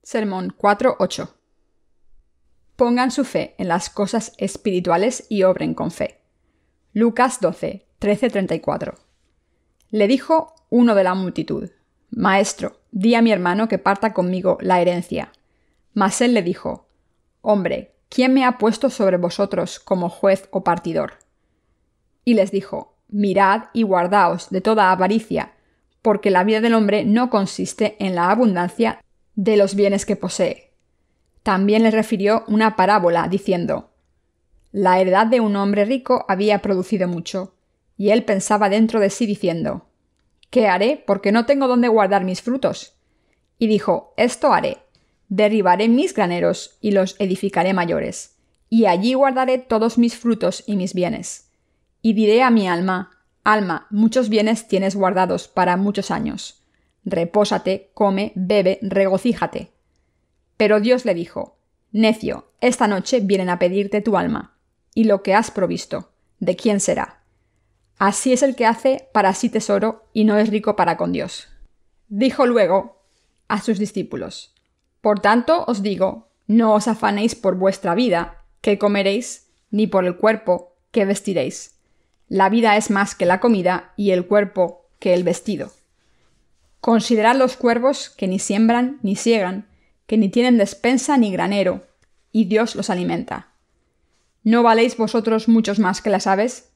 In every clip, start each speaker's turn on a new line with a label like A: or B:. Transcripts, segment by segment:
A: Sermón 4:8. Pongan su fe en las cosas espirituales y obren con fe. Lucas 12:13-34. Le dijo uno de la multitud: Maestro, di a mi hermano que parta conmigo la herencia. Mas él le dijo: Hombre, ¿quién me ha puesto sobre vosotros como juez o partidor? Y les dijo: Mirad y guardaos de toda avaricia, porque la vida del hombre no consiste en la abundancia de los bienes que posee. También les refirió una parábola, diciendo: La heredad de un hombre rico había producido mucho, y él pensaba dentro de sí diciendo: ¿Qué haré? Porque no tengo dónde guardar mis frutos. Y dijo: Esto haré: derribaré mis graneros y los edificaré mayores, y allí guardaré todos mis frutos y mis bienes. Y diré a mi alma: Alma, muchos bienes tienes guardados para muchos años. Repósate, come, bebe, regocíjate. Pero Dios le dijo: Necio, esta noche vienen a pedirte tu alma, y lo que has provisto, ¿de quién será? Así es el que hace para sí tesoro y no es rico para con Dios. Dijo luego a sus discípulos: Por tanto os digo, no os afanéis por vuestra vida, qué comeréis, ni por el cuerpo, qué vestiréis. La vida es más que la comida, y el cuerpo que el vestido. Considerad los cuervos, que ni siembran ni siegan, que ni tienen despensa ni granero, y Dios los alimenta. ¿No valéis vosotros muchos más que las aves?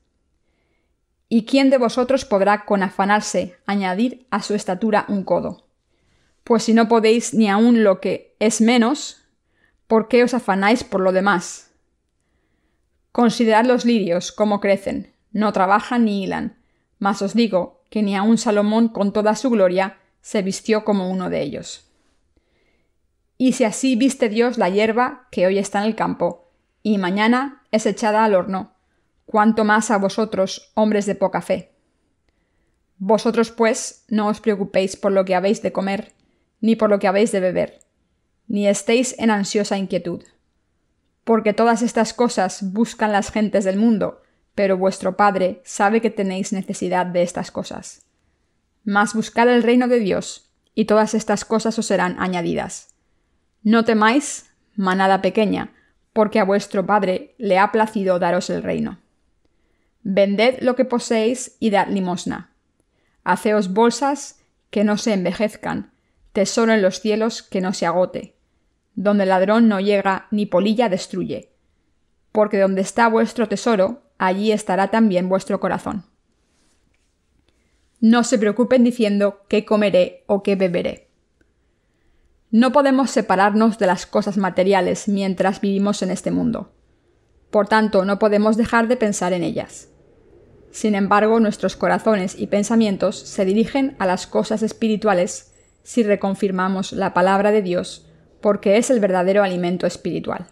A: ¿Y quién de vosotros podrá con afanarse añadir a su estatura un codo? Pues si no podéis ni aun lo que es menos, ¿por qué os afanáis por lo demás? Considerad los lirios, cómo crecen, no trabajan ni hilan, mas os digo que ni aun Salomón con toda su gloria se vistió como uno de ellos. Y si así viste Dios la hierba que hoy está en el campo, y mañana es echada al horno, ¿cuánto más a vosotros, hombres de poca fe? Vosotros, pues, no os preocupéis por lo que habéis de comer, ni por lo que habéis de beber, ni estéis en ansiosa inquietud. Porque todas estas cosas buscan las gentes del mundo, pero vuestro Padre sabe que tenéis necesidad de estas cosas. Mas buscad el reino de Dios, y todas estas cosas os serán añadidas. No temáis, manada pequeña, porque a vuestro Padre le ha placido daros el reino. Vended lo que poseéis y dad limosna. Haceos bolsas que no se envejezcan, tesoro en los cielos que no se agote, donde el ladrón no llega ni polilla destruye. Porque donde está vuestro tesoro, allí estará también vuestro corazón. No se preocupen diciendo qué comeré o qué beberé. No podemos separarnos de las cosas materiales mientras vivimos en este mundo. Por tanto, no podemos dejar de pensar en ellas. Sin embargo, nuestros corazones y pensamientos se dirigen a las cosas espirituales si reconfirmamos la palabra de Dios, porque es el verdadero alimento espiritual.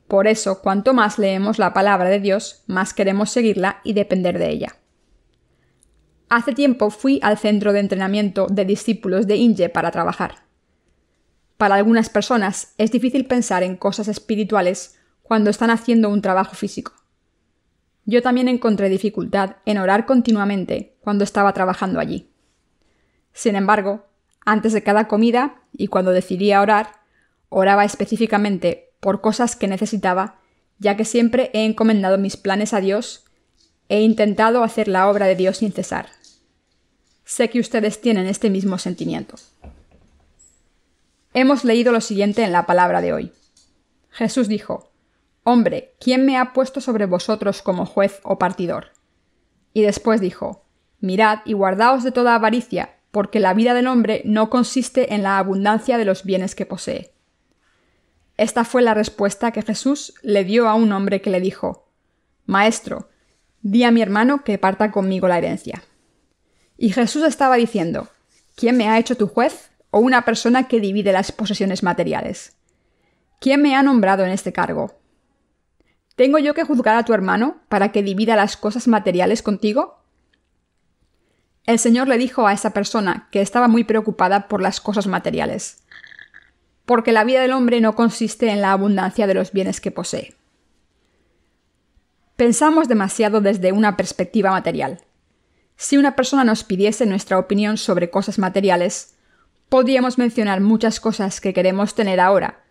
A: Por eso, cuanto más leemos la palabra de Dios, más queremos seguirla y depender de ella. Hace tiempo fui al centro de entrenamiento de discípulos de Inge para trabajar. Para algunas personas es difícil pensar en cosas espirituales cuando están haciendo un trabajo físico. Yo también encontré dificultad en orar continuamente cuando estaba trabajando allí. Sin embargo, antes de cada comida y cuando decidía orar, oraba específicamente por cosas que necesitaba, ya que siempre he encomendado mis planes a Dios e intentado hacer la obra de Dios sin cesar. Sé que ustedes tienen este mismo sentimiento. Hemos leído lo siguiente en la palabra de hoy. Jesús dijo: Hombre, ¿quién me ha puesto sobre vosotros como juez o partidor? Y después dijo: Mirad y guardaos de toda avaricia, porque la vida del hombre no consiste en la abundancia de los bienes que posee. Esta fue la respuesta que Jesús le dio a un hombre que le dijo: Maestro, di a mi hermano que parta conmigo la herencia. Y Jesús estaba diciendo: ¿Quién me ha hecho tu juez o una persona que divide las posesiones materiales? ¿Quién me ha nombrado en este cargo? ¿Tengo yo que juzgar a tu hermano para que divida las cosas materiales contigo? El Señor le dijo a esa persona que estaba muy preocupada por las cosas materiales, porque la vida del hombre no consiste en la abundancia de los bienes que posee. Pensamos demasiado desde una perspectiva material. Si una persona nos pidiese nuestra opinión sobre cosas materiales, Podríamos mencionar muchas cosas que queremos tener ahora,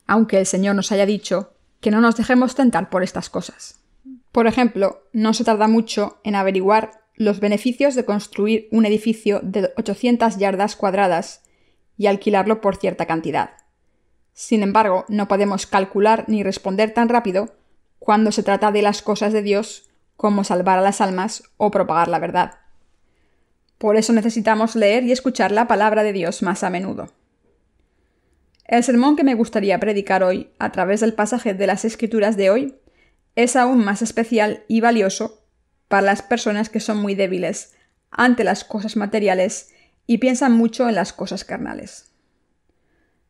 A: aunque el Señor nos haya dicho que no nos dejemos tentar por estas cosas. Por ejemplo, no se tarda mucho en averiguar los beneficios de construir un edificio de 800 yardas cuadradas y alquilarlo por cierta cantidad. Sin embargo, no podemos calcular ni responder tan rápido cuando se trata de las cosas de Dios como salvar a las almas o propagar la verdad. Por eso necesitamos leer y escuchar la palabra de Dios más a menudo. El sermón que me gustaría predicar hoy, a través del pasaje de las Escrituras de hoy, es aún más especial y valioso para las personas que son muy débiles ante las cosas materiales y piensan mucho en las cosas carnales.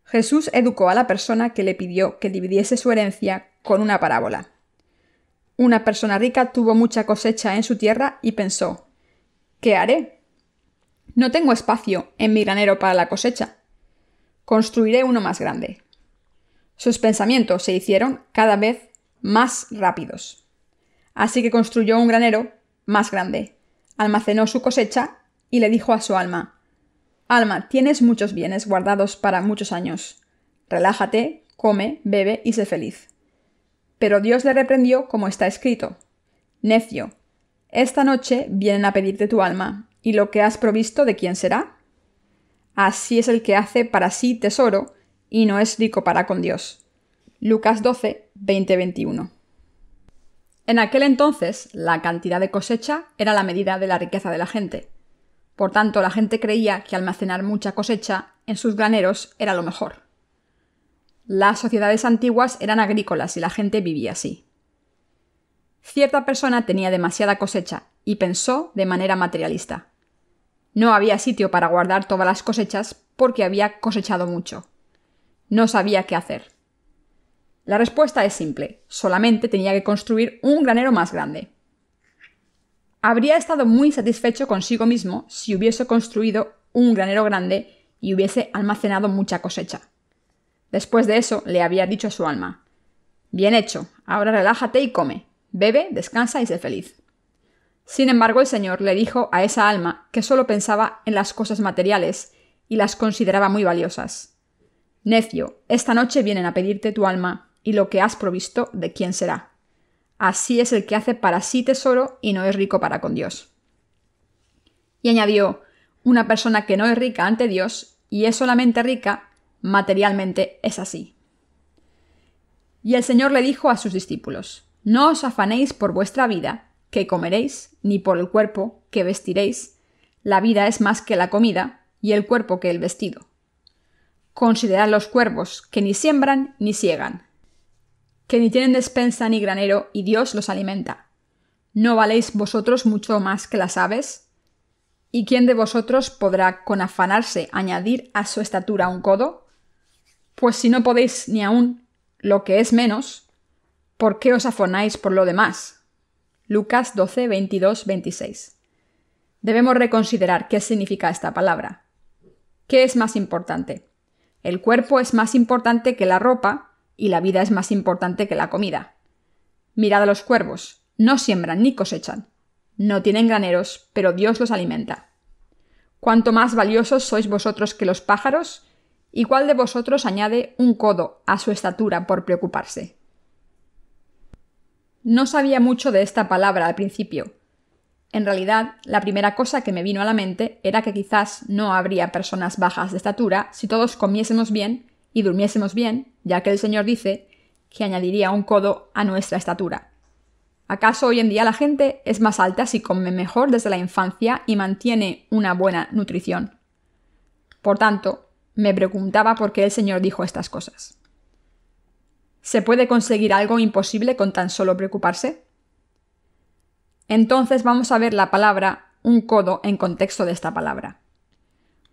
A: Jesús educó a la persona que le pidió que dividiese su herencia con una parábola. Una persona rica tuvo mucha cosecha en su tierra y pensó: ¿qué haré? No tengo espacio en mi granero para la cosecha. Construiré uno más grande. Sus pensamientos se hicieron cada vez más rápidos. Así que construyó un granero más grande, almacenó su cosecha y le dijo a su alma: «Alma, tienes muchos bienes guardados para muchos años. Relájate, come, bebe y sé feliz». Pero Dios le reprendió como está escrito: «Necio, esta noche vienen a pedirte tu alma, ¿y lo que has provisto de quién será?» Así es el que hace para sí tesoro y no es rico para con Dios. Lucas 12, 20-21. En aquel entonces, la cantidad de cosecha era la medida de la riqueza de la gente. Por tanto, la gente creía que almacenar mucha cosecha en sus graneros era lo mejor. Las sociedades antiguas eran agrícolas y la gente vivía así. Cierta persona tenía demasiada cosecha y pensó de manera materialista. No había sitio para guardar todas las cosechas porque había cosechado mucho. No sabía qué hacer. La respuesta es simple: solamente tenía que construir un granero más grande. Habría estado muy satisfecho consigo mismo si hubiese construido un granero grande y hubiese almacenado mucha cosecha. Después de eso, le había dicho a su alma: «Bien hecho, ahora relájate y come, bebe, descansa y sé feliz». Sin embargo, el Señor le dijo a esa alma que solo pensaba en las cosas materiales y las consideraba muy valiosas: «Necio, esta noche vienen a pedirte tu alma, y lo que has provisto, ¿de quién será?» Así es el que hace para sí tesoro y no es rico para con Dios. Y añadió: una persona que no es rica ante Dios y es solamente rica materialmente es así. Y el Señor le dijo a sus discípulos: «No os afanéis por vuestra vida, que comeréis, ni por el cuerpo, que vestiréis. La vida es más que la comida, y el cuerpo que el vestido. Considerad los cuervos, que ni siembran ni siegan, que ni tienen despensa ni granero, y Dios los alimenta. ¿No valéis vosotros mucho más que las aves? ¿Y quién de vosotros podrá con afanarse añadir a su estatura un codo? Pues si no podéis ni aun lo que es menos, ¿por qué os afanáis por lo demás?» Lucas 12, 22, 26. Debemos reconsiderar qué significa esta palabra. ¿Qué es más importante? El cuerpo es más importante que la ropa y la vida es más importante que la comida. Mirad a los cuervos, no siembran ni cosechan, no tienen graneros, pero Dios los alimenta. ¿Cuánto más valiosos sois vosotros que los pájaros? ¿Y cuál de vosotros añade un codo a su estatura por preocuparse? No sabía mucho de esta palabra al principio. En realidad, la primera cosa que me vino a la mente era que quizás no habría personas bajas de estatura si todos comiésemos bien y durmiésemos bien, ya que el Señor dice que añadiría un codo a nuestra estatura. ¿Acaso hoy en día la gente es más alta si come mejor desde la infancia y mantiene una buena nutrición? Por tanto, me preguntaba por qué el Señor dijo estas cosas. ¿Se puede conseguir algo imposible con tan solo preocuparse? Entonces vamos a ver la palabra un codo en contexto de esta palabra.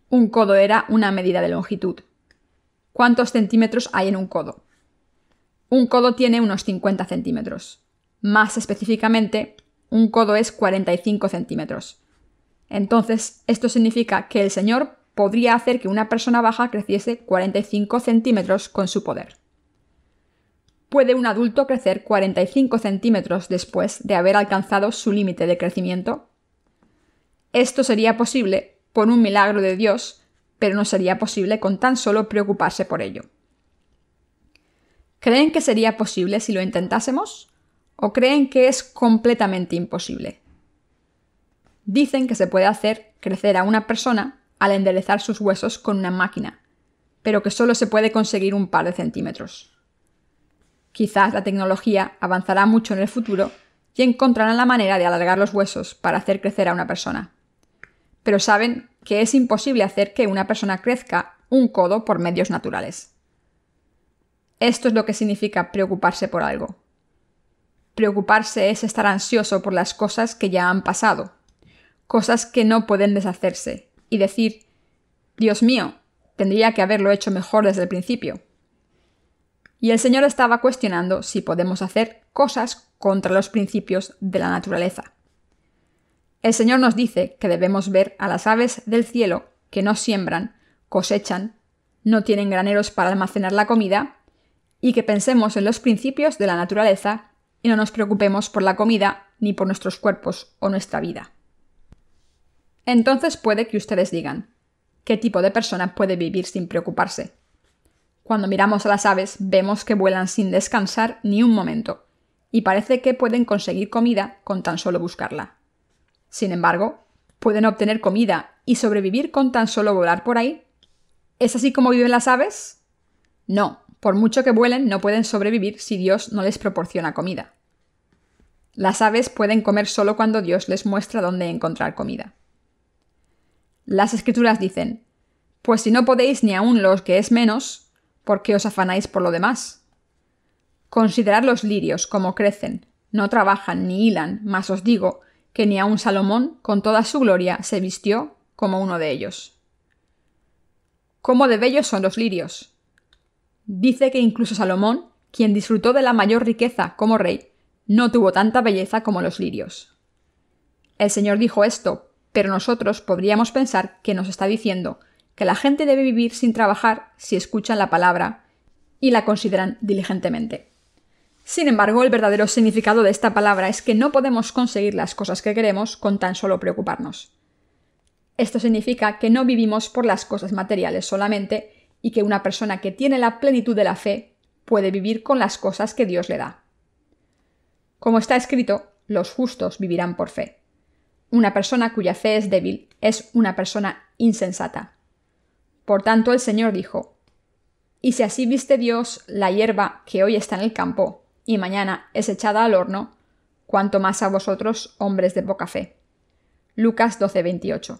A: Un codo era una medida de longitud. ¿Cuántos centímetros hay en un codo? Un codo tiene unos 50 centímetros. Más específicamente, un codo es 45 centímetros. Entonces, esto significa que el Señor podría hacer que una persona baja creciese 45 centímetros con su poder. ¿Puede un adulto crecer 45 centímetros después de haber alcanzado su límite de crecimiento? Esto sería posible por un milagro de Dios, pero no sería posible con tan solo preocuparse por ello. ¿Creen que sería posible si lo intentásemos? ¿O creen que es completamente imposible? Dicen que se puede hacer crecer a una persona al enderezar sus huesos con una máquina, pero que solo se puede conseguir un par de centímetros. Quizás la tecnología avanzará mucho en el futuro y encontrarán la manera de alargar los huesos para hacer crecer a una persona. Pero saben que es imposible hacer que una persona crezca un codo por medios naturales. Esto es lo que significa preocuparse por algo. Preocuparse es estar ansioso por las cosas que ya han pasado, cosas que no pueden deshacerse, y decir, Dios mío, tendría que haberlo hecho mejor desde el principio. Y el Señor estaba cuestionando si podemos hacer cosas contra los principios de la naturaleza. El Señor nos dice que debemos ver a las aves del cielo que no siembran, cosechan, no tienen graneros para almacenar la comida, y que pensemos en los principios de la naturaleza y no nos preocupemos por la comida ni por nuestros cuerpos o nuestra vida. Entonces puede que ustedes digan, ¿qué tipo de persona puede vivir sin preocuparse? Cuando miramos a las aves, vemos que vuelan sin descansar ni un momento, y parece que pueden conseguir comida con tan solo buscarla. Sin embargo, ¿pueden obtener comida y sobrevivir con tan solo volar por ahí? ¿Es así como viven las aves? No, por mucho que vuelen, no pueden sobrevivir si Dios no les proporciona comida. Las aves pueden comer solo cuando Dios les muestra dónde encontrar comida. Las Escrituras dicen, pues si no podéis ni aun lo que es menos, ¿por qué os afanáis por lo demás? Considerad los lirios como crecen, no trabajan ni hilan, mas os digo que ni aun Salomón, con toda su gloria, se vistió como uno de ellos. ¿Cómo de bellos son los lirios? Dice que incluso Salomón, quien disfrutó de la mayor riqueza como rey, no tuvo tanta belleza como los lirios. El Señor dijo esto, pero nosotros podríamos pensar que nos está diciendo que la gente debe vivir sin trabajar si escuchan la palabra y la consideran diligentemente. Sin embargo, el verdadero significado de esta palabra es que no podemos conseguir las cosas que queremos con tan solo preocuparnos. Esto significa que no vivimos por las cosas materiales solamente y que una persona que tiene la plenitud de la fe puede vivir con las cosas que Dios le da. Como está escrito, los justos vivirán por fe. Una persona cuya fe es débil es una persona insensata. Por tanto, el Señor dijo, «Y si así viste Dios la hierba que hoy está en el campo y mañana es echada al horno, cuánto más a vosotros, hombres de poca fe». Lucas 12:28.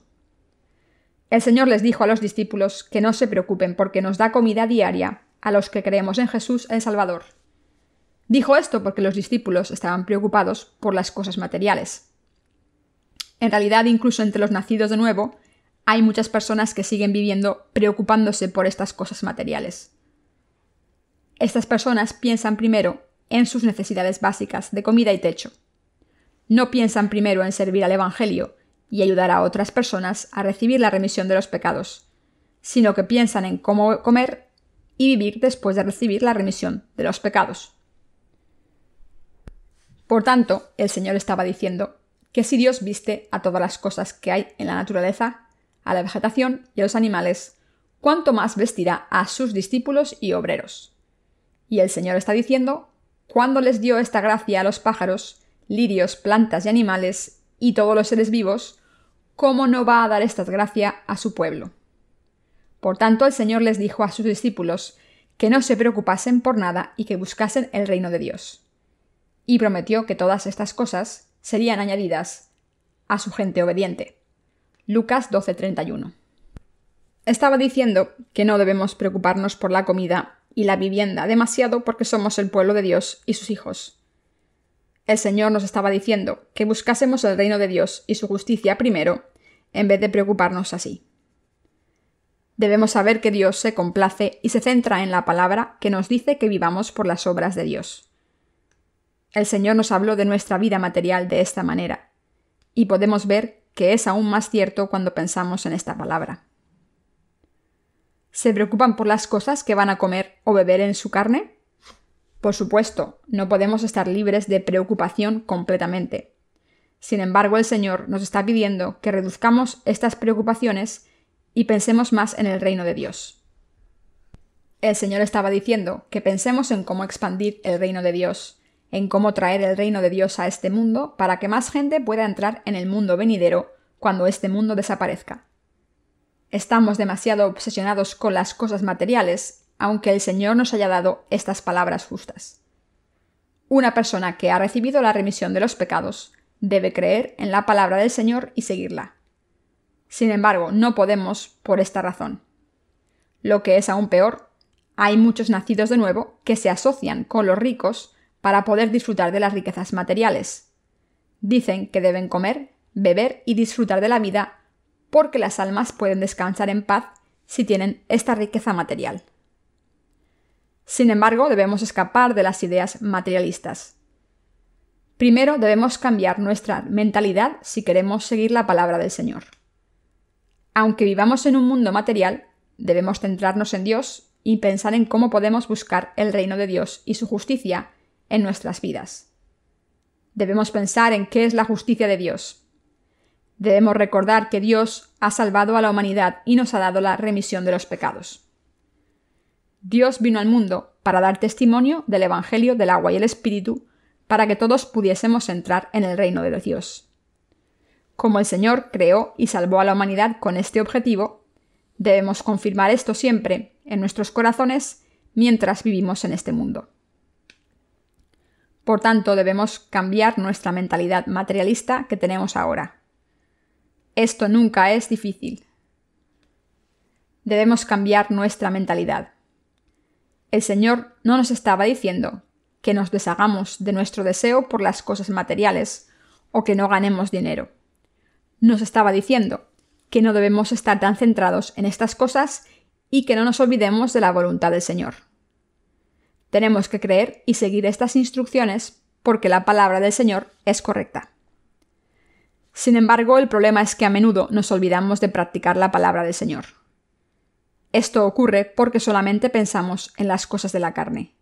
A: El Señor les dijo a los discípulos que no se preocupen porque nos da comida diaria a los que creemos en Jesús el Salvador. Dijo esto porque los discípulos estaban preocupados por las cosas materiales. En realidad, incluso entre los nacidos de nuevo, hay muchas personas que siguen viviendo preocupándose por estas cosas materiales. Estas personas piensan primero en sus necesidades básicas de comida y techo. No piensan primero en servir al Evangelio y ayudar a otras personas a recibir la remisión de los pecados, sino que piensan en cómo comer y vivir después de recibir la remisión de los pecados. Por tanto, el Señor estaba diciendo que si Dios viste a todas las cosas que hay en la naturaleza, a la vegetación y a los animales, ¿cuánto más vestirá a sus discípulos y obreros? Y el Señor está diciendo, cuando les dio esta gracia a los pájaros, lirios, plantas y animales, y todos los seres vivos, ¿cómo no va a dar esta gracia a su pueblo? Por tanto, el Señor les dijo a sus discípulos que no se preocupasen por nada y que buscasen el reino de Dios. Y prometió que todas estas cosas serían añadidas a su gente obediente. Lucas 12:31. Estaba diciendo que no debemos preocuparnos por la comida y la vivienda demasiado porque somos el pueblo de Dios y sus hijos. El Señor nos estaba diciendo que buscásemos el reino de Dios y su justicia primero, en vez de preocuparnos así. Debemos saber que Dios se complace y se centra en la palabra que nos dice que vivamos por las obras de Dios. El Señor nos habló de nuestra vida material de esta manera, y podemos ver que es aún más cierto cuando pensamos en esta palabra. ¿Se preocupan por las cosas que van a comer o beber en su carne? Por supuesto, no podemos estar libres de preocupación completamente. Sin embargo, el Señor nos está pidiendo que reduzcamos estas preocupaciones y pensemos más en el reino de Dios. El Señor estaba diciendo que pensemos en cómo expandir el reino de Dios, en cómo traer el reino de Dios a este mundo para que más gente pueda entrar en el mundo venidero cuando este mundo desaparezca. Estamos demasiado obsesionados con las cosas materiales, aunque el Señor nos haya dado estas palabras justas. Una persona que ha recibido la remisión de los pecados debe creer en la palabra del Señor y seguirla. Sin embargo, no podemos por esta razón. Lo que es aún peor, hay muchos nacidos de nuevo que se asocian con los ricos para poder disfrutar de las riquezas materiales. Dicen que deben comer, beber y disfrutar de la vida porque las almas pueden descansar en paz si tienen esta riqueza material. Sin embargo, debemos escapar de las ideas materialistas. Primero debemos cambiar nuestra mentalidad si queremos seguir la palabra del Señor. Aunque vivamos en un mundo material, debemos centrarnos en Dios y pensar en cómo podemos buscar el reino de Dios y su justicia en nuestras vidas. Debemos pensar en qué es la justicia de Dios. Debemos recordar que Dios ha salvado a la humanidad y nos ha dado la remisión de los pecados. Dios vino al mundo para dar testimonio del Evangelio del agua y el Espíritu para que todos pudiésemos entrar en el reino de Dios. Como el Señor creó y salvó a la humanidad con este objetivo, debemos confirmar esto siempre en nuestros corazones mientras vivimos en este mundo. Por tanto, debemos cambiar nuestra mentalidad materialista que tenemos ahora. Esto nunca es difícil. Debemos cambiar nuestra mentalidad. El Señor no nos estaba diciendo que nos deshagamos de nuestro deseo por las cosas materiales o que no ganemos dinero. Nos estaba diciendo que no debemos estar tan centrados en estas cosas y que no nos olvidemos de la voluntad del Señor. Tenemos que creer y seguir estas instrucciones porque la palabra del Señor es correcta. Sin embargo, el problema es que a menudo nos olvidamos de practicar la palabra del Señor. Esto ocurre porque solamente pensamos en las cosas de la carne.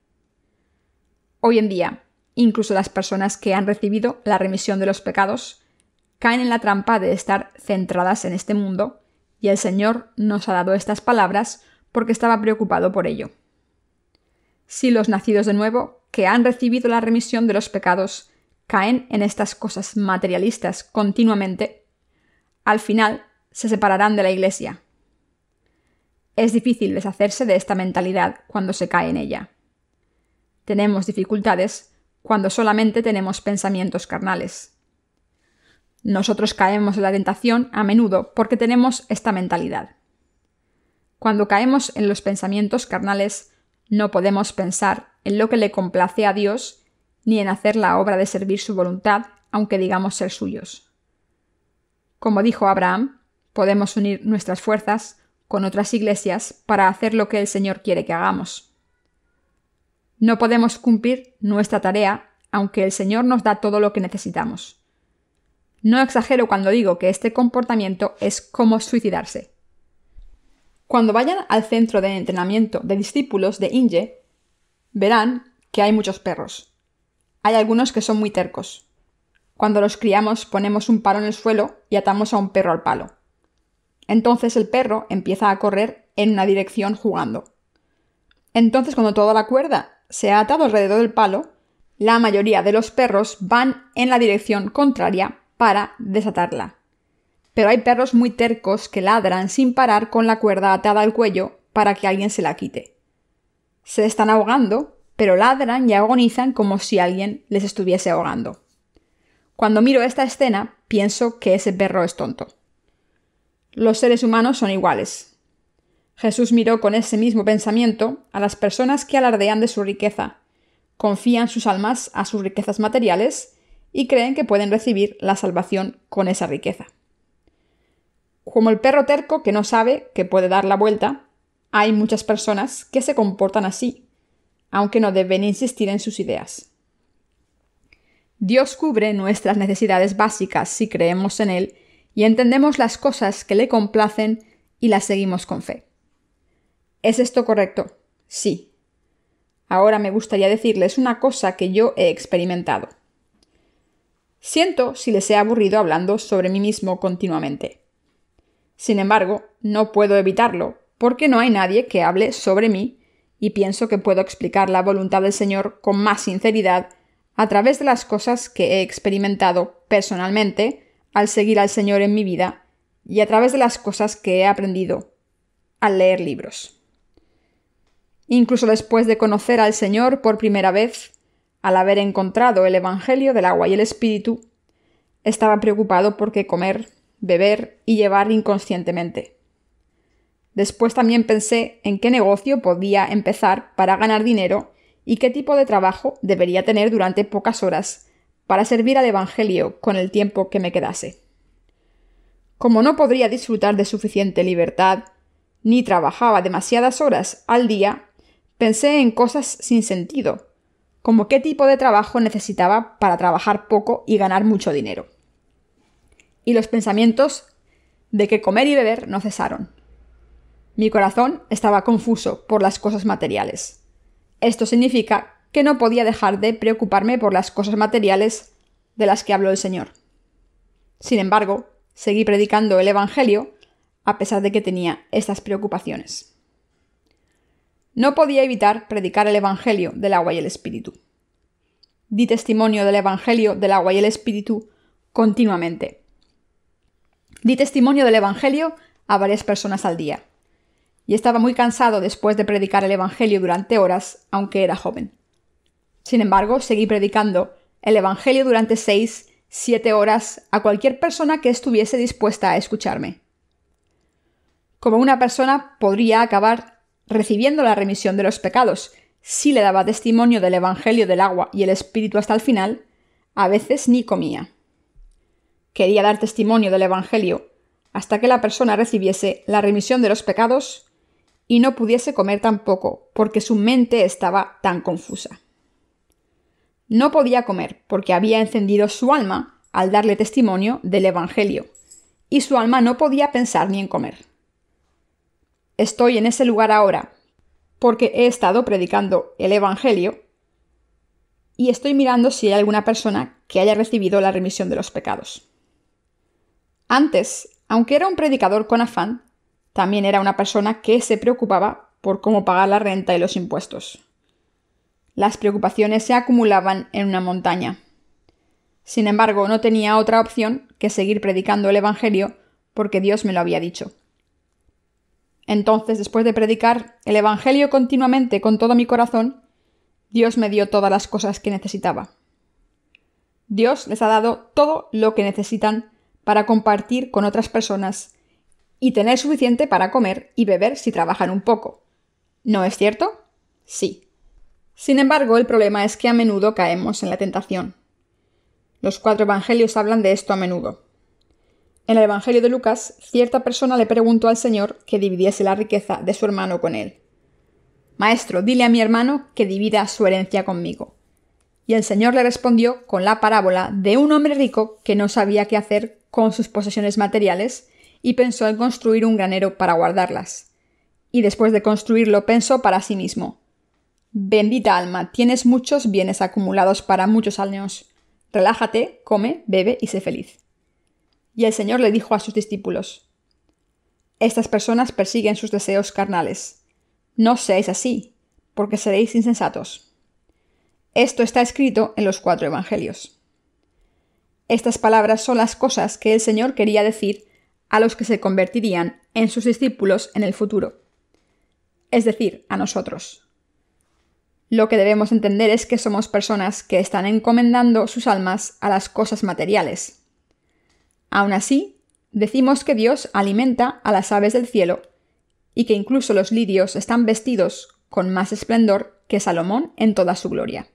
A: Hoy en día, incluso las personas que han recibido la remisión de los pecados caen en la trampa de estar centradas en este mundo, y el Señor nos ha dado estas palabras porque estaba preocupado por ello. Si los nacidos de nuevo, que han recibido la remisión de los pecados, caen en estas cosas materialistas continuamente, al final se separarán de la Iglesia. Es difícil deshacerse de esta mentalidad cuando se cae en ella. Tenemos dificultades cuando solamente tenemos pensamientos carnales. Nosotros caemos en la tentación a menudo porque tenemos esta mentalidad. Cuando caemos en los pensamientos carnales, no podemos pensar en lo que le complace a Dios ni en hacer la obra de servir su voluntad, aunque digamos ser suyos. Como dijo Abraham, podemos unir nuestras fuerzas con otras iglesias para hacer lo que el Señor quiere que hagamos. No podemos cumplir nuestra tarea, aunque el Señor nos da todo lo que necesitamos. No exagero cuando digo que este comportamiento es como suicidarse. Cuando vayan al centro de entrenamiento de discípulos de Inge, verán que hay muchos perros. Hay algunos que son muy tercos. Cuando los criamos ponemos un palo en el suelo y atamos a un perro al palo. Entonces el perro empieza a correr en una dirección jugando. Entonces cuando toda la cuerda se ha atado alrededor del palo, la mayoría de los perros van en la dirección contraria para desatarla. Pero hay perros muy tercos que ladran sin parar con la cuerda atada al cuello para que alguien se la quite. Se están ahogando, pero ladran y agonizan como si alguien les estuviese ahogando. Cuando miro esta escena, pienso que ese perro es tonto. Los seres humanos son iguales. Jesús miró con ese mismo pensamiento a las personas que alardean de su riqueza, confían sus almas a sus riquezas materiales y creen que pueden recibir la salvación con esa riqueza. Como el perro terco que no sabe que puede dar la vuelta, hay muchas personas que se comportan así, aunque no deben insistir en sus ideas. Dios cubre nuestras necesidades básicas si creemos en Él y entendemos las cosas que le complacen y las seguimos con fe. ¿Es esto correcto? Sí. Ahora me gustaría decirles una cosa que yo he experimentado. Siento si les he aburrido hablando sobre mí mismo continuamente. Sin embargo, no puedo evitarlo, porque no hay nadie que hable sobre mí, y pienso que puedo explicar la voluntad del Señor con más sinceridad a través de las cosas que he experimentado personalmente al seguir al Señor en mi vida y a través de las cosas que he aprendido al leer libros. Incluso después de conocer al Señor por primera vez, al haber encontrado el Evangelio del agua y el Espíritu, estaba preocupado por qué comer, beber y llevar inconscientemente. Después también pensé en qué negocio podía empezar para ganar dinero y qué tipo de trabajo debería tener durante pocas horas para servir al Evangelio con el tiempo que me quedase. Como no podría disfrutar de suficiente libertad, ni trabajaba demasiadas horas al día, pensé en cosas sin sentido, como qué tipo de trabajo necesitaba para trabajar poco y ganar mucho dinero. Y los pensamientos de que comer y beber no cesaron. Mi corazón estaba confuso por las cosas materiales. Esto significa que no podía dejar de preocuparme por las cosas materiales de las que habló el Señor. Sin embargo, seguí predicando el Evangelio a pesar de que tenía estas preocupaciones. No podía evitar predicar el Evangelio del agua y el Espíritu. Di testimonio del Evangelio del agua y el Espíritu continuamente. Di testimonio del Evangelio a varias personas al día. Y estaba muy cansado después de predicar el Evangelio durante horas, aunque era joven. Sin embargo, seguí predicando el Evangelio durante 6-7 horas a cualquier persona que estuviese dispuesta a escucharme. Como una persona podría acabar recibiendo la remisión de los pecados si le daba testimonio del Evangelio del agua y el Espíritu hasta el final, a veces ni comía. Quería dar testimonio del Evangelio hasta que la persona recibiese la remisión de los pecados y no pudiese comer tampoco porque su mente estaba tan confusa. No podía comer porque había encendido su alma al darle testimonio del Evangelio, y su alma no podía pensar ni en comer. Estoy en ese lugar ahora porque he estado predicando el Evangelio y estoy mirando si hay alguna persona que haya recibido la remisión de los pecados. Antes, aunque era un predicador con afán, también era una persona que se preocupaba por cómo pagar la renta y los impuestos. Las preocupaciones se acumulaban en una montaña. Sin embargo, no tenía otra opción que seguir predicando el Evangelio porque Dios me lo había dicho. Entonces, después de predicar el Evangelio continuamente con todo mi corazón, Dios me dio todas las cosas que necesitaba. Dios les ha dado todo lo que necesitan para compartir con otras personas y tener suficiente para comer y beber si trabajan un poco. ¿No es cierto? Sí. Sin embargo, el problema es que a menudo caemos en la tentación. Los 4 evangelios hablan de esto a menudo. En el Evangelio de Lucas, cierta persona le preguntó al Señor que dividiese la riqueza de su hermano con él. «Maestro, dile a mi hermano que divida su herencia conmigo». Y el Señor le respondió con la parábola de un hombre rico que no sabía qué hacer con sus posesiones materiales y pensó en construir un granero para guardarlas. Y después de construirlo pensó para sí mismo: «Bendita alma, tienes muchos bienes acumulados para muchos años. Relájate, come, bebe y sé feliz». Y el Señor le dijo a sus discípulos: «Estas personas persiguen sus deseos carnales. No seáis así, porque seréis insensatos». Esto está escrito en los 4 evangelios. Estas palabras son las cosas que el Señor quería decir a los que se convertirían en sus discípulos en el futuro, es decir, a nosotros. Lo que debemos entender es que somos personas que están encomendando sus almas a las cosas materiales. Aún así, decimos que Dios alimenta a las aves del cielo y que incluso los lirios están vestidos con más esplendor que Salomón en toda su gloria.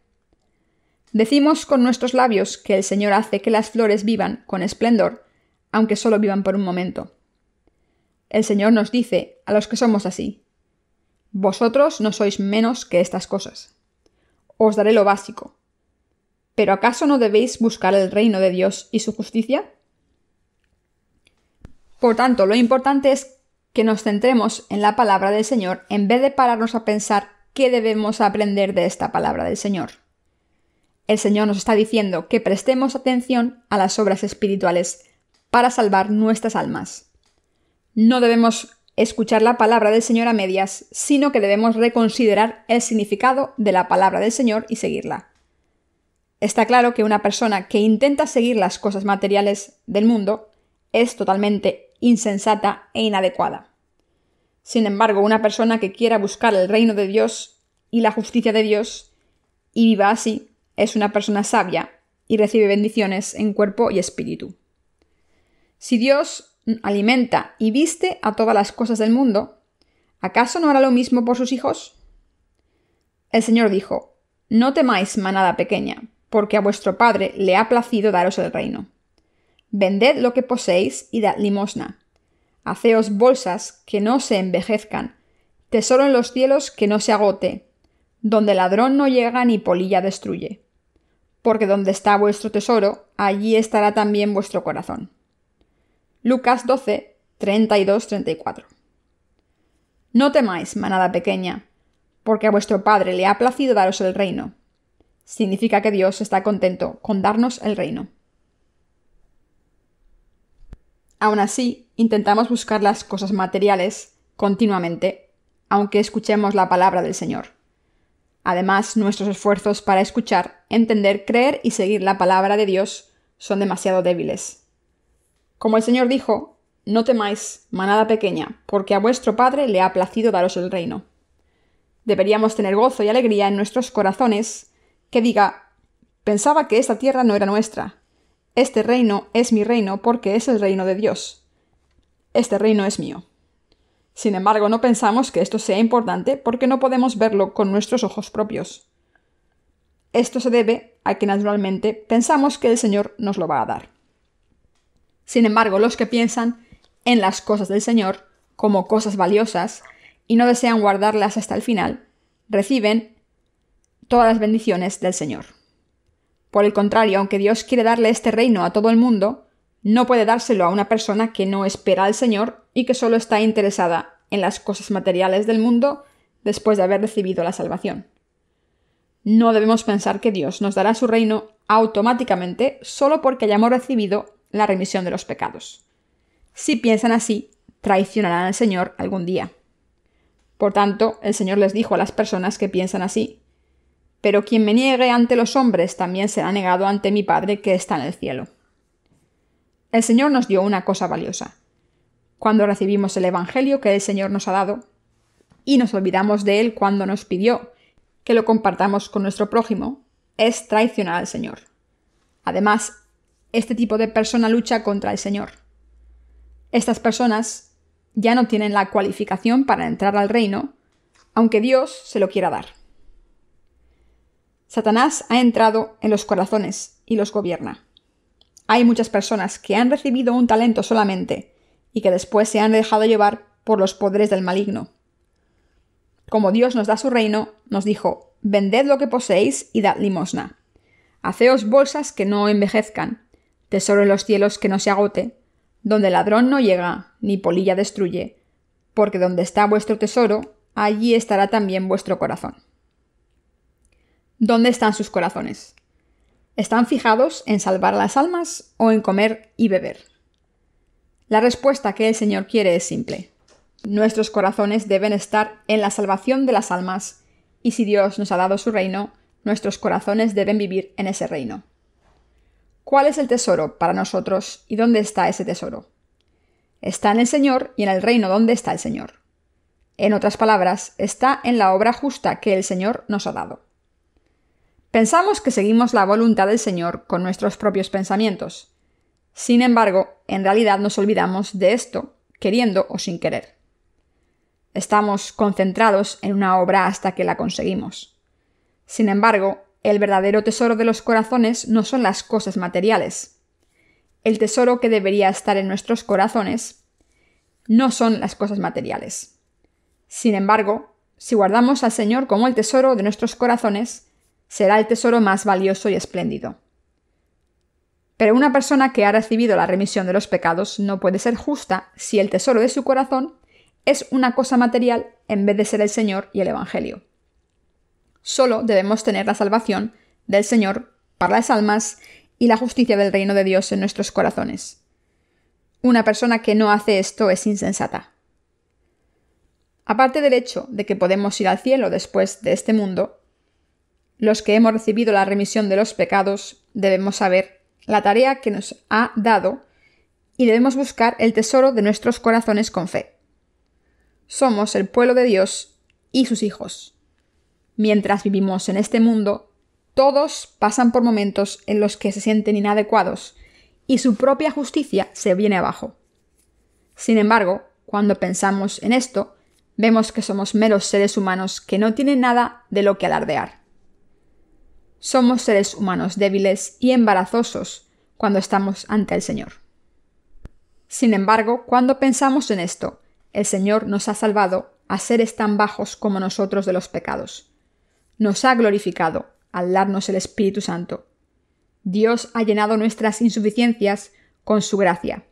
A: Decimos con nuestros labios que el Señor hace que las flores vivan con esplendor, aunque solo vivan por un momento. El Señor nos dice a los que somos así: «Vosotros no sois menos que estas cosas. Os daré lo básico. ¿Pero acaso no debéis buscar el reino de Dios y su justicia?». Por tanto, lo importante es que nos centremos en la palabra del Señor en vez de pararnos a pensar qué debemos aprender de esta palabra del Señor. El Señor nos está diciendo que prestemos atención a las obras espirituales para salvar nuestras almas. no debemos escuchar la palabra del Señor a medias, sino que debemos reconsiderar el significado de la palabra del Señor y seguirla. Está claro que una persona que intenta seguir las cosas materiales del mundo es totalmente insensata e inadecuada. Sin embargo, una persona que quiera buscar el reino de Dios y la justicia de Dios y viva así, es una persona sabia y recibe bendiciones en cuerpo y espíritu. Si Dios alimenta y viste a todas las cosas del mundo, ¿acaso no hará lo mismo por sus hijos? El Señor dijo: No temáis, manada pequeña, porque a vuestro Padre le ha placido daros el reino. Vended lo que poseéis y dad limosna. Haceos bolsas que no se envejezcan, tesoro en los cielos que no se agote, donde ladrón no llega ni polilla destruye. Porque donde está vuestro tesoro, allí estará también vuestro corazón. Lucas 12, 32-34. No temáis, manada pequeña, porque a vuestro Padre le ha placido daros el reino. Significa que Dios está contento con darnos el reino. Aún así, intentamos buscar las cosas materiales continuamente, aunque escuchemos la palabra del Señor. Además, nuestros esfuerzos para escuchar, entender, creer y seguir la palabra de Dios son demasiado débiles. Como el Señor dijo: No temáis, manada pequeña, porque a vuestro Padre le ha placido daros el reino. Deberíamos tener gozo y alegría en nuestros corazones que diga: pensaba que esta tierra no era nuestra. Este reino es mi reino porque es el reino de Dios. Este reino es mío. Sin embargo, no pensamos que esto sea importante porque no podemos verlo con nuestros ojos propios. Esto se debe a que naturalmente pensamos que el Señor nos lo va a dar. Sin embargo, los que piensan en las cosas del Señor como cosas valiosas y no desean guardarlas hasta el final, reciben todas las bendiciones del Señor. Por el contrario, aunque Dios quiere darle este reino a todo el mundo, no puede dárselo a una persona que no espera al Señor y que solo está interesada en las cosas materiales del mundo después de haber recibido la salvación. No debemos pensar que Dios nos dará su reino automáticamente solo porque hayamos recibido la remisión de los pecados. Si piensan así, traicionarán al Señor algún día. Por tanto, el Señor les dijo a las personas que piensan así: Pero quien me niegue ante los hombres también será negado ante mi Padre que está en el cielo. El Señor nos dio una cosa valiosa. Cuando recibimos el Evangelio que el Señor nos ha dado, y nos olvidamos de él cuando nos pidió que lo compartamos con nuestro prójimo, es traicionar al Señor. Además, este tipo de persona lucha contra el Señor. Estas personas ya no tienen la cualificación para entrar al reino, aunque Dios se lo quiera dar. Satanás ha entrado en los corazones y los gobierna. Hay muchas personas que han recibido un talento solamente y que después se han dejado llevar por los poderes del maligno. Como Dios nos da su reino, nos dijo: vended lo que poseéis y dad limosna. Haceos bolsas que no envejezcan, tesoro en los cielos que no se agote, donde ladrón no llega ni polilla destruye, porque donde está vuestro tesoro, allí estará también vuestro corazón. ¿Dónde están sus corazones? ¿Están fijados en salvar las almas o en comer y beber? La respuesta que el Señor quiere es simple. Nuestros corazones deben estar en la salvación de las almas, y si Dios nos ha dado su reino, nuestros corazones deben vivir en ese reino. ¿Cuál es el tesoro para nosotros y dónde está ese tesoro? Está en el Señor y en el reino donde está el Señor. En otras palabras, está en la obra justa que el Señor nos ha dado. Pensamos que seguimos la voluntad del Señor con nuestros propios pensamientos. Sin embargo, en realidad nos olvidamos de esto, queriendo o sin querer. Estamos concentrados en una obra hasta que la conseguimos. Sin embargo, el verdadero tesoro de los corazones no son las cosas materiales. El tesoro que debería estar en nuestros corazones no son las cosas materiales. Sin embargo, si guardamos al Señor como el tesoro de nuestros corazones, será el tesoro más valioso y espléndido. Pero una persona que ha recibido la remisión de los pecados no puede ser justa si el tesoro de su corazón es una cosa material en vez de ser el Señor y el Evangelio. Solo debemos tener la salvación del Señor para las almas y la justicia del reino de Dios en nuestros corazones. Una persona que no hace esto es insensata. Aparte del hecho de que podemos ir al cielo después de este mundo, los que hemos recibido la remisión de los pecados debemos saber la tarea que nos ha dado y debemos buscar el tesoro de nuestros corazones con fe. Somos el pueblo de Dios y sus hijos. Mientras vivimos en este mundo, todos pasan por momentos en los que se sienten inadecuados y su propia justicia se viene abajo. Sin embargo, cuando pensamos en esto, vemos que somos meros seres humanos que no tienen nada de lo que alardear. Somos seres humanos débiles y embarazosos cuando estamos ante el Señor. Sin embargo, cuando pensamos en esto, el Señor nos ha salvado a seres tan bajos como nosotros de los pecados. Nos ha glorificado al darnos el Espíritu Santo. Dios ha llenado nuestras insuficiencias con su gracia.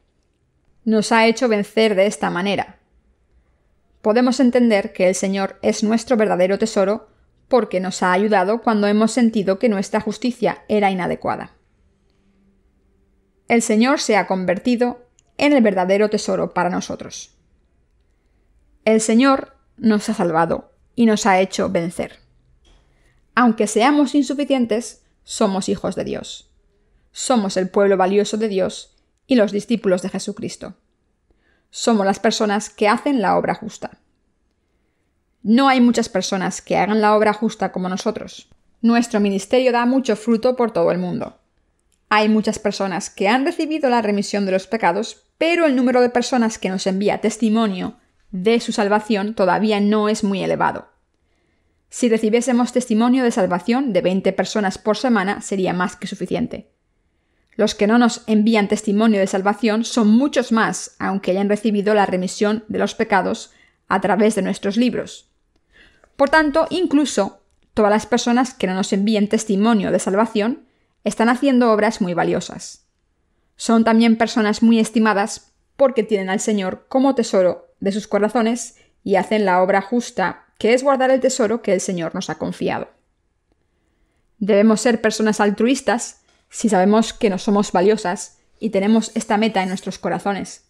A: Nos ha hecho vencer de esta manera. Podemos entender que el Señor es nuestro verdadero tesoro porque nos ha ayudado cuando hemos sentido que nuestra justicia era inadecuada. El Señor se ha convertido en el verdadero tesoro para nosotros. El Señor nos ha salvado y nos ha hecho vencer. Aunque seamos insuficientes, somos hijos de Dios. Somos el pueblo valioso de Dios y los discípulos de Jesucristo. Somos las personas que hacen la obra justa. No hay muchas personas que hagan la obra justa como nosotros. Nuestro ministerio da mucho fruto por todo el mundo. Hay muchas personas que han recibido la remisión de los pecados, pero el número de personas que nos envía testimonio de su salvación todavía no es muy elevado. Si recibiésemos testimonio de salvación de 20 personas por semana, sería más que suficiente. Los que no nos envían testimonio de salvación son muchos más, aunque hayan recibido la remisión de los pecados a través de nuestros libros. Por tanto, incluso todas las personas que no nos envíen testimonio de salvación están haciendo obras muy valiosas. Son también personas muy estimadas porque tienen al Señor como tesoro de sus corazones y hacen la obra justa, que es guardar el tesoro que el Señor nos ha confiado. Debemos ser personas altruistas si sabemos que no somos valiosas y tenemos esta meta en nuestros corazones.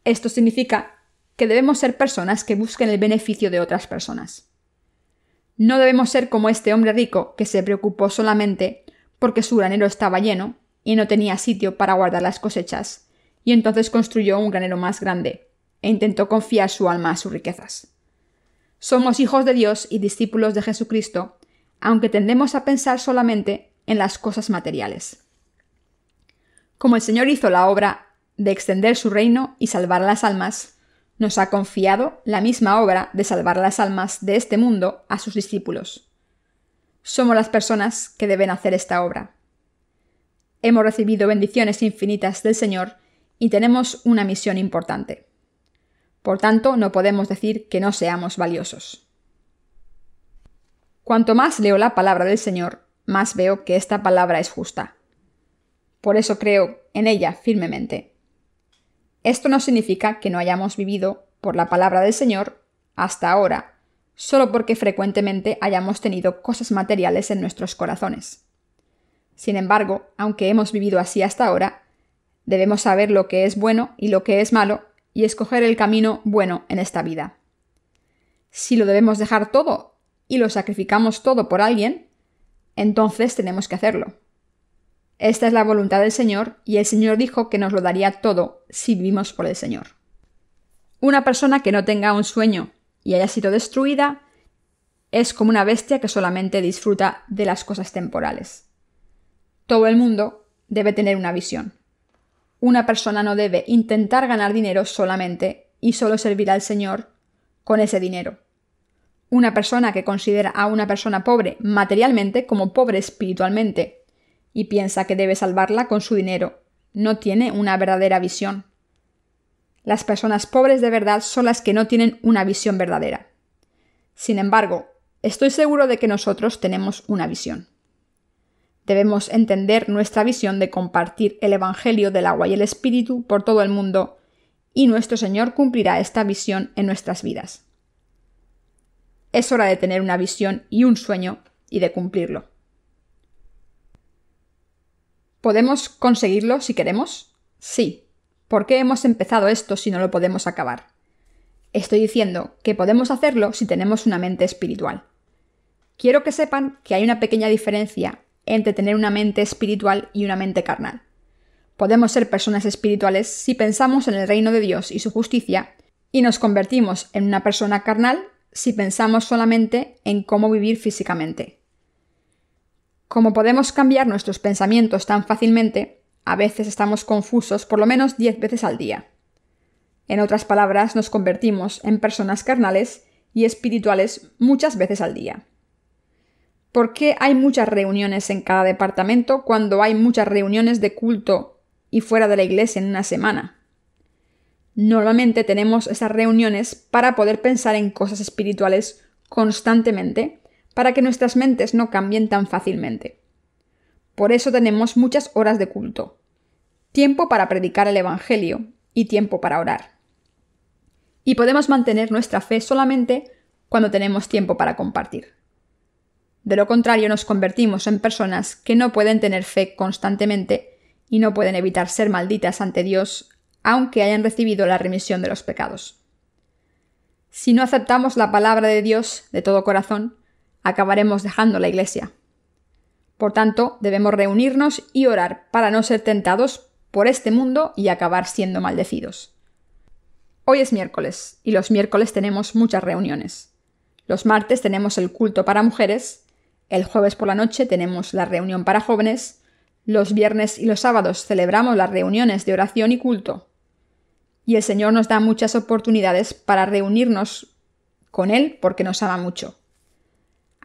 A: Esto significa que debemos ser personas que busquen el beneficio de otras personas. No debemos ser como este hombre rico que se preocupó solamente porque su granero estaba lleno y no tenía sitio para guardar las cosechas, y entonces construyó un granero más grande e intentó confiar su alma a sus riquezas. Somos hijos de Dios y discípulos de Jesucristo, aunque tendemos a pensar solamente en las cosas materiales. Como el Señor hizo la obra de extender su reino y salvar a las almas, nos ha confiado la misma obra de salvar las almas de este mundo a sus discípulos. Somos las personas que deben hacer esta obra. Hemos recibido bendiciones infinitas del Señor y tenemos una misión importante. Por tanto, no podemos decir que no seamos valiosos. Cuanto más leo la palabra del Señor, más veo que esta palabra es justa. Por eso creo en ella firmemente. Esto no significa que no hayamos vivido por la palabra del Señor hasta ahora, solo porque frecuentemente hayamos tenido cosas materiales en nuestros corazones. Sin embargo, aunque hemos vivido así hasta ahora, debemos saber lo que es bueno y lo que es malo y escoger el camino bueno en esta vida. Si lo debemos dejar todo y lo sacrificamos todo por alguien, entonces tenemos que hacerlo. Esta es la voluntad del Señor y el Señor dijo que nos lo daría todo si vivimos por el Señor. Una persona que no tenga un sueño y haya sido destruida es como una bestia que solamente disfruta de las cosas temporales. Todo el mundo debe tener una visión. Una persona no debe intentar ganar dinero solamente y solo servir al Señor con ese dinero. Una persona que considera a una persona pobre materialmente como pobre espiritualmente y piensa que debe salvarla con su dinero, no tiene una verdadera visión. Las personas pobres de verdad son las que no tienen una visión verdadera. Sin embargo, estoy seguro de que nosotros tenemos una visión. Debemos entender nuestra visión de compartir el Evangelio del agua y el Espíritu por todo el mundo, y nuestro Señor cumplirá esta visión en nuestras vidas. Es hora de tener una visión y un sueño y de cumplirlo. ¿Podemos conseguirlo si queremos? Sí, ¿por qué hemos empezado esto si no lo podemos acabar? Estoy diciendo que podemos hacerlo si tenemos una mente espiritual. Quiero que sepan que hay una pequeña diferencia entre tener una mente espiritual y una mente carnal. Podemos ser personas espirituales si pensamos en el reino de Dios y su justicia, y nos convertimos en una persona carnal si pensamos solamente en cómo vivir físicamente. Como podemos cambiar nuestros pensamientos tan fácilmente, a veces estamos confusos por lo menos 10 veces al día. En otras palabras, nos convertimos en personas carnales y espirituales muchas veces al día. ¿Por qué hay muchas reuniones en cada departamento cuando hay muchas reuniones de culto y fuera de la iglesia en una semana? Normalmente tenemos esas reuniones para poder pensar en cosas espirituales constantemente, para que nuestras mentes no cambien tan fácilmente. Por eso tenemos muchas horas de culto, tiempo para predicar el Evangelio y tiempo para orar. Y podemos mantener nuestra fe solamente cuando tenemos tiempo para compartir. De lo contrario, nos convertimos en personas que no pueden tener fe constantemente y no pueden evitar ser malditas ante Dios, aunque hayan recibido la remisión de los pecados. Si no aceptamos la palabra de Dios de todo corazón, acabaremos dejando la iglesia. Por tanto, debemos reunirnos y orar para no ser tentados por este mundo y acabar siendo maldecidos. Hoy es miércoles, y los miércoles tenemos muchas reuniones. Los martes tenemos el culto para mujeres, el jueves por la noche tenemos la reunión para jóvenes, los viernes y los sábados celebramos las reuniones de oración y culto. Y el Señor nos da muchas oportunidades para reunirnos con Él porque nos ama mucho.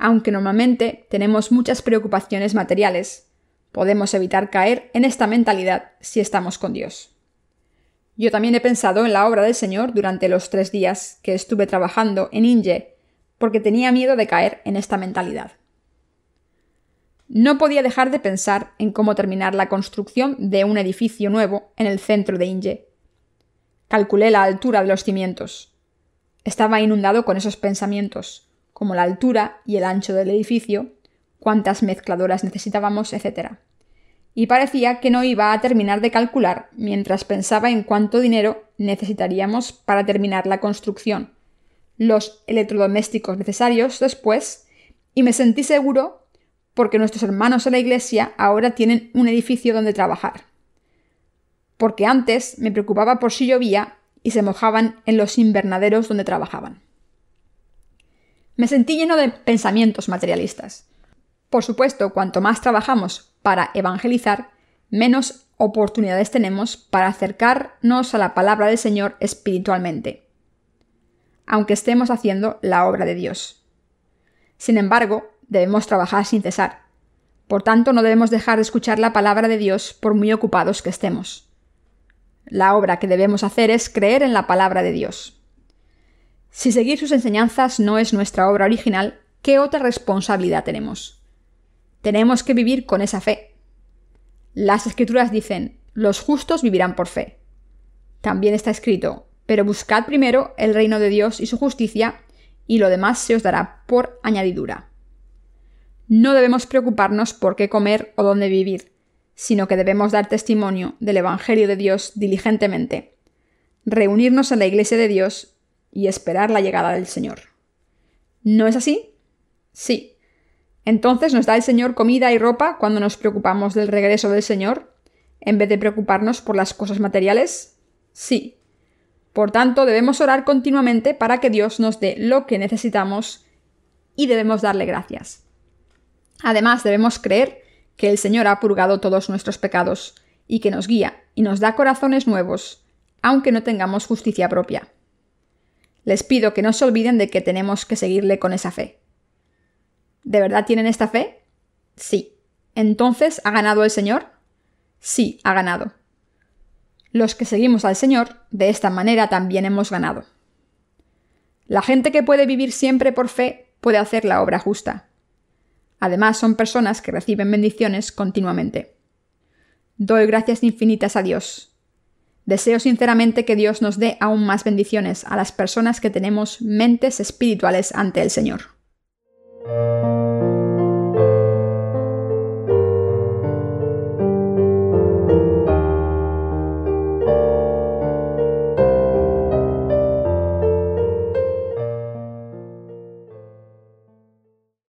A: Aunque normalmente tenemos muchas preocupaciones materiales, podemos evitar caer en esta mentalidad si estamos con Dios. Yo también he pensado en la obra del Señor durante los 3 días que estuve trabajando en Inge, porque tenía miedo de caer en esta mentalidad. No podía dejar de pensar en cómo terminar la construcción de un edificio nuevo en el centro de Inge. Calculé la altura de los cimientos. Estaba inundado con esos pensamientos, como la altura y el ancho del edificio, cuántas mezcladoras necesitábamos, etc. Y parecía que no iba a terminar de calcular mientras pensaba en cuánto dinero necesitaríamos para terminar la construcción, los electrodomésticos necesarios después, y me sentí seguro porque nuestros hermanos en la iglesia ahora tienen un edificio donde trabajar. Porque antes me preocupaba por si llovía y se mojaban en los invernaderos donde trabajaban. Me sentí lleno de pensamientos materialistas. Por supuesto, cuanto más trabajamos para evangelizar, menos oportunidades tenemos para acercarnos a la palabra del Señor espiritualmente, aunque estemos haciendo la obra de Dios. Sin embargo, debemos trabajar sin cesar. Por tanto, no debemos dejar de escuchar la palabra de Dios por muy ocupados que estemos. La obra que debemos hacer es creer en la palabra de Dios. Si seguir sus enseñanzas no es nuestra obra original, ¿qué otra responsabilidad tenemos? Tenemos que vivir con esa fe. Las Escrituras dicen, los justos vivirán por fe. También está escrito, pero buscad primero el reino de Dios y su justicia, y lo demás se os dará por añadidura. No debemos preocuparnos por qué comer o dónde vivir, sino que debemos dar testimonio del Evangelio de Dios diligentemente, reunirnos en la iglesia de Dios y esperar la llegada del Señor. ¿No es así? Sí. Entonces, ¿nos da el Señor comida y ropa cuando nos preocupamos del regreso del Señor, en vez de preocuparnos por las cosas materiales? Sí. Por tanto, debemos orar continuamente para que Dios nos dé lo que necesitamos y debemos darle gracias. Además, debemos creer que el Señor ha purgado todos nuestros pecados y que nos guía y nos da corazones nuevos, aunque no tengamos justicia propia. Les pido que no se olviden de que tenemos que seguirle con esa fe. ¿De verdad tienen esta fe? Sí. ¿Entonces ha ganado el Señor? Sí, ha ganado. Los que seguimos al Señor, de esta manera también hemos ganado. La gente que puede vivir siempre por fe puede hacer la obra justa. Además, son personas que reciben bendiciones continuamente. Doy gracias infinitas a Dios. Deseo sinceramente que Dios nos dé aún más bendiciones a las personas que tenemos mentes espirituales ante el Señor.